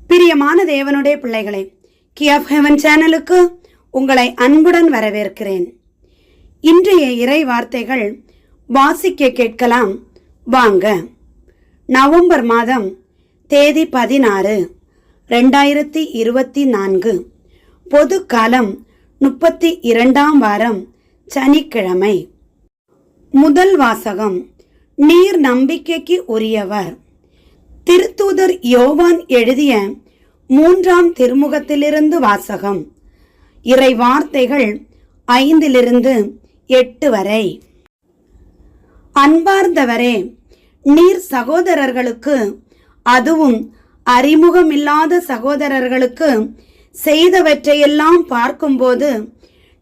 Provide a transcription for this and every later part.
பிரியமான தேவனுடைய பிள்ளைகளே, கீ ஆஃப் ஹெவன் சேனலுக்கு உங்களை அன்புடன் வரவேற்கிறேன். இன்றைய இறை வார்த்தைகள் வாசிக்க கேட்கலாம். வாங்க. நவம்பர் மாதம் தேதி 16, 2024, பொது காலம் 32ஆம் வாரம், சனிக்கிழமை. முதல் வாசகம். நீர் நம்பிக்கைக்கு உரியவர். திருத்தூதர் யோவான் எழுதிய 3ஆம் திருமுகத்திலிருந்து வாசகம். இறை வார்த்தைகள் 5-8 வரை. அன்பார்ந்தவரே, நீர் சகோதரர்களுக்கு, அதுவும் அறிமுகமில்லாத சகோதரர்களுக்கு செய்தவற்றையெல்லாம் பார்க்கும்போது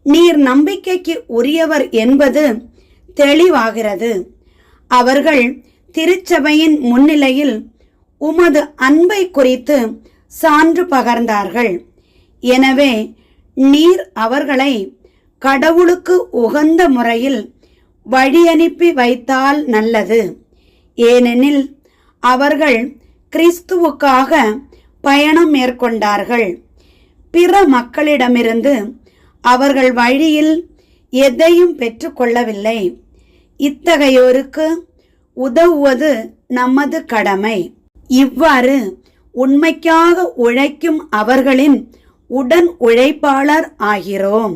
நீர் நம்பிக்கைக்கு உரியவர் என்பது தெளிவாகிறது. அவர்கள் திருச்சபையின் முன்னிலையில் உமது அன்பை குறித்து சான்று பகர்ந்தார்கள். எனவே நீர் அவர்களை கடவுளுக்கு உகந்த முறையில் வழியனுப்பி வைத்தால் நல்லது. ஏனெனில் அவர்கள் கிறிஸ்துவுக்காக பயணம் மேற்கொண்டார்கள். பிற மக்களிடமிருந்து அவர்கள் வழியில் எதையும் பெற்றுக்கொள்ளவில்லை. இத்தகையோருக்கு உதவுவது நமது கடமை. இவ்வாறு உண்மைக்காக உழைக்கும் அவர்களின் உடன் உழைப்பாளர் ஆகிறோம்.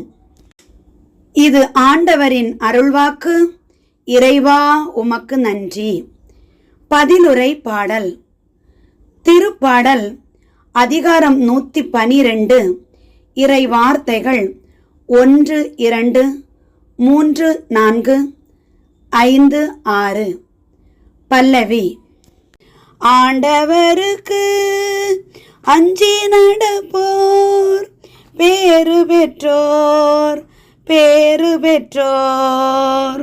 இது ஆண்டவரின் அருள்வாக்கு. இறைவா, உமக்கு நன்றி. பதிலுரை பாடல். திருப்பாடல் அதிகாரம் 112. இறை வார்த்தைகள் 1, 2, 3, 4, 5, 6. பல்லவி. ஆண்டவருக்கு அஞ்சி நடப்போர் பேறு பெற்றோர், பேறு பெற்றோர்.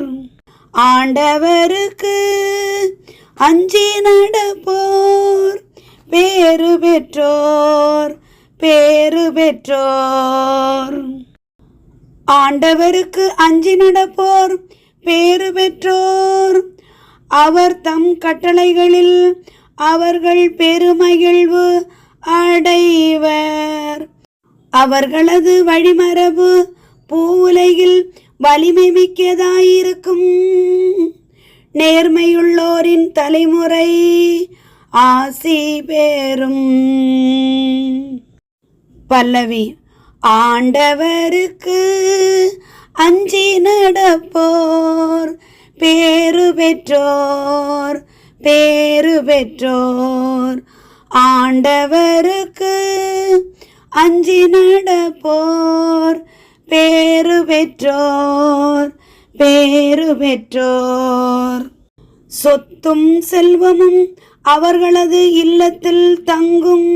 ஆண்டவருக்கு அஞ்சி நடப்போர் பேறு பெற்றோர், பேறு பெற்றோர். ஆண்டவருக்கு அஞ்சி நடப்போர் பேறு பெற்றோர். அவர் தம் கட்டளைகளில் அவர்கள் பெருமகிழ்வு அடைவர். அவர்களது வழிமரபு பூவுலகில் வலிமை மிக்கதாயிருக்கும். நேர்மையுள்ளோரின் தலைமுறை ஆசி பெறும். பல்லவி. ஆண்டவருக்கு அஞ்சி நடப்போர் பேறு பெற்றோர், பேறு பெற்றோர். ஆண்டவருக்கு அஞ்சி நடப்போர் பேறு பெற்றோர், பேறு பெற்றோர். சொத்தும் செல்வமும் அவர்களது இல்லத்தில் தங்கும்.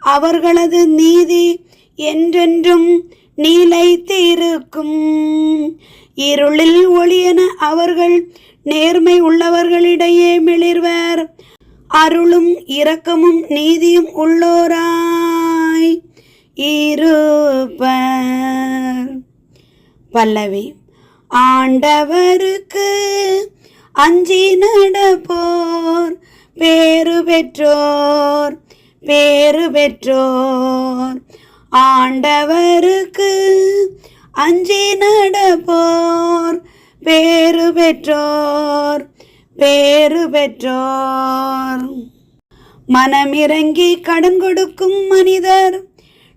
அவர்களது நீதி என்றென்றும் நிலைத்திருக்கும். இருளில் ஒளியென அவர்கள் நேர்மை உள்ளவர்களிடையே மிளிர்வர். அருளும் இரக்கமும் நீதியும் உள்ளோராய் இருப்பர். பல்லவி. ஆண்டவருக்கு அஞ்சி நடப்போர் பேறு பெற்றோர், பேறு பெற்றோர். ஆண்டவருக்கு அஞ்சி நடப்போர் பேறு பெற்றோர், பேறு பெற்றோர். மனமிறங்கி கடன் கொடுக்கும் மனிதர்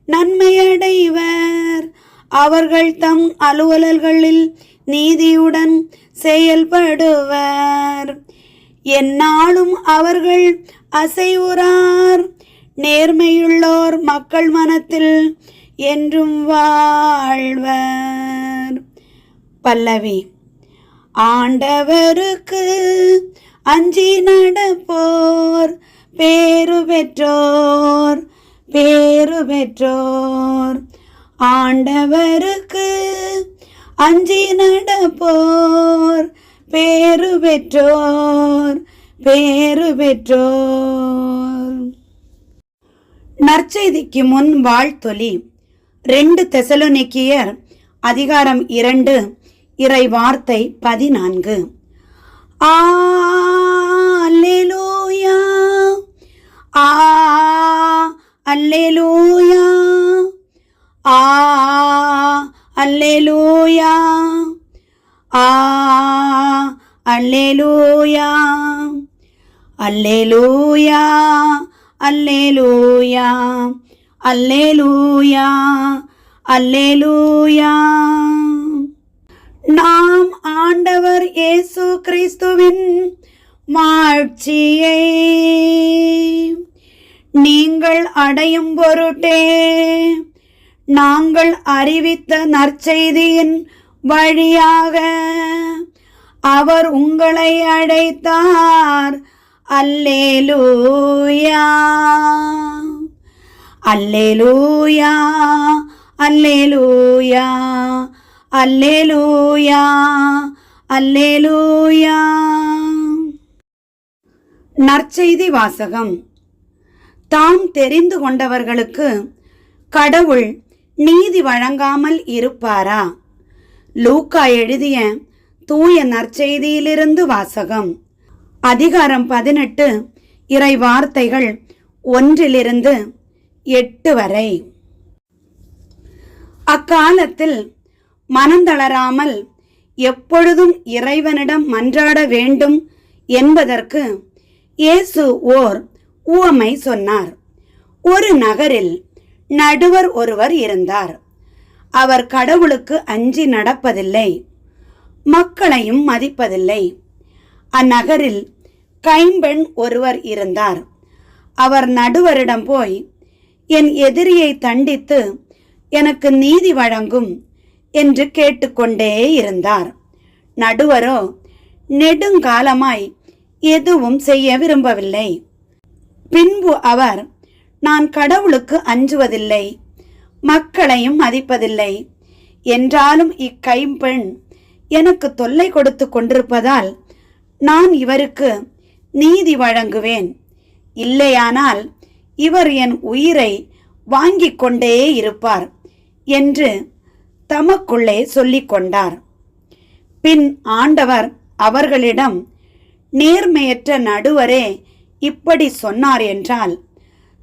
நன்மையடைவர். அவர்கள் தம் அலுவலர்களில் நீதியுடன் செயல்படுவர். எந்நாளும் அவர்கள் அசைவுறார். நேர்மையுள்ளோர் மக்கள் மனத்தில் என்றும் வாழ்வர். பல்லவி. ஆண்டவருக்கு அஞ்சி நடப்போர் பேறு பெற்றோர், பேறு பெற்றோர். ஆண்டவருக்கு அஞ்சி நடப்போர் பேறு பெற்றோர், பேறு பெற்றோர். நற்செய்திக்கு முன் வாழ்த்தொலி. 2 தெசலோனிக்கேயர் அதிகாரம் 2 இறை வார்த்தை 14. அல்லேலூயா, அல்லேலூயா, அல்லேலூயா. ஆ அல்லேலூயா. ஆ அல்லேலூயா. அல்லேலூயா. அல்லேலூயா. அல்லேலூயா. அல்லேலூயா. நாம் ஆண்டவர் இயேசு கிறிஸ்துவின் மாட்சியை நீங்கள் அடையும் பொருட்டே நாங்கள் அறிவித்த நற்செய்தியின் வழியாக அவர் உங்களை அழைத்தார். அல்லேலூயா. அல்லேலூயா. அல்லேலூயா. அல்லேலூயா. அல்லேலூயா. நற்செய்தி வாசகம். தாம் தெரிந்து கொண்டவர்களுக்கு கடவுள் நீதி வழங்காமல் இருப்பாரா? லூக்கா எழுதிய தூய நற்செய்தியிலிருந்து வாசகம். அதிகாரம் 18, இறை வார்த்தைகள் 1-8 வரை. அக்காலத்தில் மனந்தளராமல் எப்பொழுதும் இறைவனிடம் மன்றாட வேண்டும் என்பதற்கு இயேசு ஓர் உவமை சொன்னார். ஒரு நகரில் நடுவர் ஒருவர் இருந்தார். அவர் கடவுளுக்கு அஞ்சி நடப்பதில்லை, மக்களையும் மதிப்பதில்லை. அந்நகரில் கைம்பெண் ஒருவர் இருந்தார். அவர் நடுவரிடம் போய், என் எதிரியை தண்டித்து எனக்கு நீதி வழங்கும் என்று கேட்டுக்கொண்டே இருந்தார். நடுவரோ நெடுங்காலமாய் எதுவும் செய்ய விரும்பவில்லை. பின்பு அவர், நான் கடவுளுக்கு அஞ்சுவதில்லை, மக்களையும் மதிப்பதில்லை, என்றாலும் இக்கைம்பெண் எனக்கு தொல்லை கொடுத்து கொண்டிருப்பதால் நான் இவருக்கு நீதி வழங்குவேன், இல்லையானால் இவர் என் உயிரை வாங்கிக் கொண்டே இருப்பார் என்று தமக்குள்ளே சொல்லிக் கொண்டார். பின் ஆண்டவர் அவர்களிடம், நேர்மையற்ற நடுவரே இப்படி சொன்னார் என்றால்,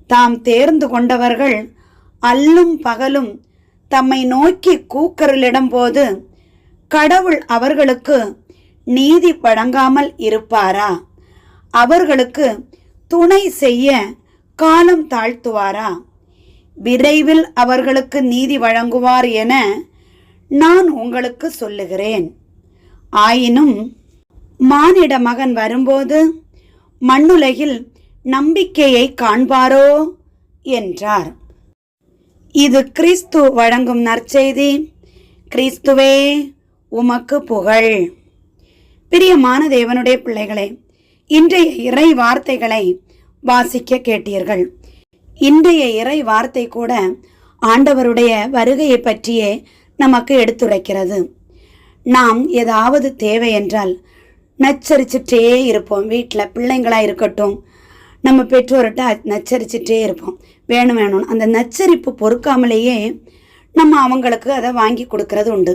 தாம் தேர்ந்து கொண்டவர்கள் அல்லும் பகலும் தம்மை நோக்கி கூக்குரலிடும் போது கடவுள் அவர்களுக்கு நீதி வழங்காமல் இருப்பாரா? அவர்களுக்கு துணை செய்ய காலம் தாழ்த்துவாரா? விரைவில் அவர்களுக்கு நீதி வழங்குவார் என நான் உங்களுக்கு சொல்லுகிறேன். ஆயினும் மானிட மகன் வரும்போது மண்ணுலகில் நம்பிக்கையை காண்பாரோ என்றார். இது கிறிஸ்து வழங்கும் நற்செய்தி. கிறிஸ்துவே உமக்கு புகழ். பிரியமான தேவனுடைய பிள்ளைகளே, இன்றைய இறை வார்த்தைகளை வாசிக்க கேட்டீர்கள். இன்றைய இறை வார்த்தை கூட ஆண்டவருடைய வருகையை பற்றியே நமக்கு எடுத்துரைக்கிறது. நாம் ஏதாவது தேவை என்றால் நச்சரிச்சுட்டே இருப்போம். வீட்டில் பிள்ளைங்களா இருக்கட்டும், நம்ம பெற்றோர்கிட்ட நச்சரிச்சுட்டே இருப்போம், வேணும் வேணும்னு. அந்த நச்சரிப்பு பொறுக்காமலேயே நம்ம அவங்களுக்கு அதை வாங்கி கொடுக்கறது உண்டு.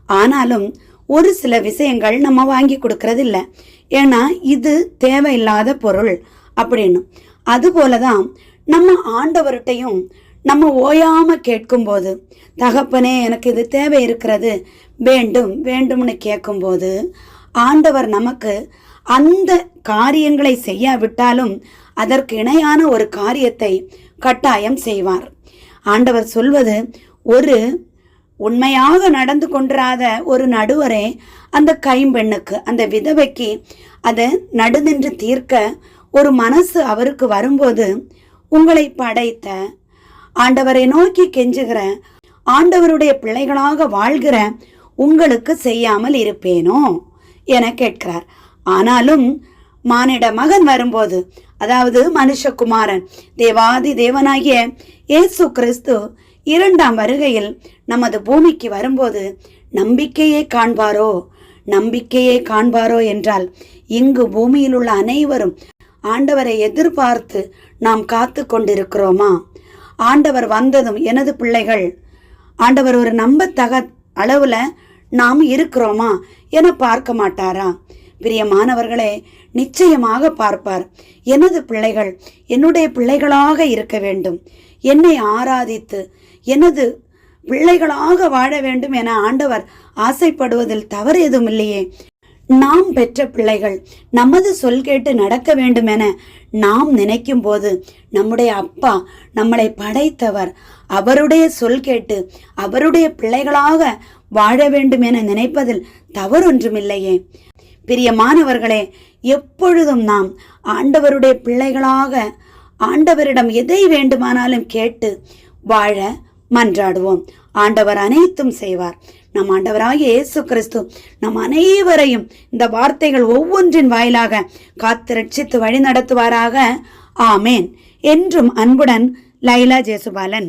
ஆனாலும் ஒரு சில விஷயங்கள் நம்ம வாங்கி கொடுக்கறது இல்லை, ஏன்னா இது தேவையில்லாத பொருள் அப்படின்னு. அதுபோலதான் நம்ம ஆண்டவர்கிட்டையும் நம்ம ஓயாம கேட்கும்போது, தகப்பனே எனக்கு இது தேவை இருக்கிறது, வேண்டும் வேண்டும்னு கேட்கும்போது ஆண்டவர் நமக்கு அந்த காரியங்களை செய்யாவிட்டாலும் அதற்கு இணையான ஒரு காரியத்தை கட்டாயம் செய்வார். ஆண்டவர் சொல்வது, ஒரு உண்மையாக நடந்து கொண்டிராத ஒரு நடுவரே அந்த கைம்பெண்ணுக்கு, அந்த விதவைக்கு அதை நடுநின்று தீர்க்க ஒரு மனசு அவருக்கு வரும்போது, உங்களை படைத்த ஆண்டவரை நோக்கி கெஞ்சுகிற ஆண்டவருடைய பிள்ளைகளாக வாழ்கிற உங்களுக்கு செய்யாமல் இருப்பேனோ என கேட்கிறார். ஆனாலும் மானிட மகன் வரும்போது, அதாவது மனுஷகுமாரன், தேவாதி தேவனாகிய இயேசு கிறிஸ்து 2ஆம் வருகையில் நமது பூமிக்கு வரும்போது நம்பிக்கையை காண்பாரோ, நம்பிக்கையை காண்பாரோ என்றால், இங்கு பூமியில் உள்ள அனைவரும் ஆண்டவரை எதிர்பார்த்து நாம் காத்து கொண்டிருக்கிறோமா? ஆண்டவர் வந்ததும் எனது பிள்ளைகள் ஆண்டவர் ஒரு நம்பத்தக அளவுல நாம் இருக்கிறோமா என பார்க்க மாட்டாரா? பிரியமானவர்களே, நிச்சயமாக பார்ப்பார். எனது பிள்ளைகள் என்னுடைய பிள்ளைகளாக இருக்க வேண்டும், என்னை ஆராதித்து எனது பிள்ளைகளாக வாழ வேண்டும் என ஆண்டவர் ஆசைப்படுவதில் தவறு எதுவும் இல்லையே. நாம் பெற்ற பிள்ளைகள் நமது சொல் கேட்டு நடக்க வேண்டும் என நாம் நினைக்கும் போது நம்முடைய அப்பா, நம்மளை படைத்தவர், அவருடைய சொல் கேட்டு அவருடைய பிள்ளைகளாக வாழ வேண்டும் என நினைப்பதில் தவறொன்றுமில்லையே. பிரியமானவர்களே, எப்பொழுதும் நாம் ஆண்டவருடைய பிள்ளைகளாக ஆண்டவரிடம் எதை வேண்டுமானாலும் கேட்டு வாழ மன்றாடுவோம். ஆண்டவர் அனைத்தும் செய்வார். நம் ஆண்டவராகிய இயேசு கிறிஸ்து நம் அனைவரையும் இந்த வார்த்தைகள் ஒவ்வொன்றின் வாயிலாக காத்து ரட்சித்து வழி நடத்துவாராக. ஆமேன். என்றும் அன்புடன் லைலா ஜேசுபாலன்.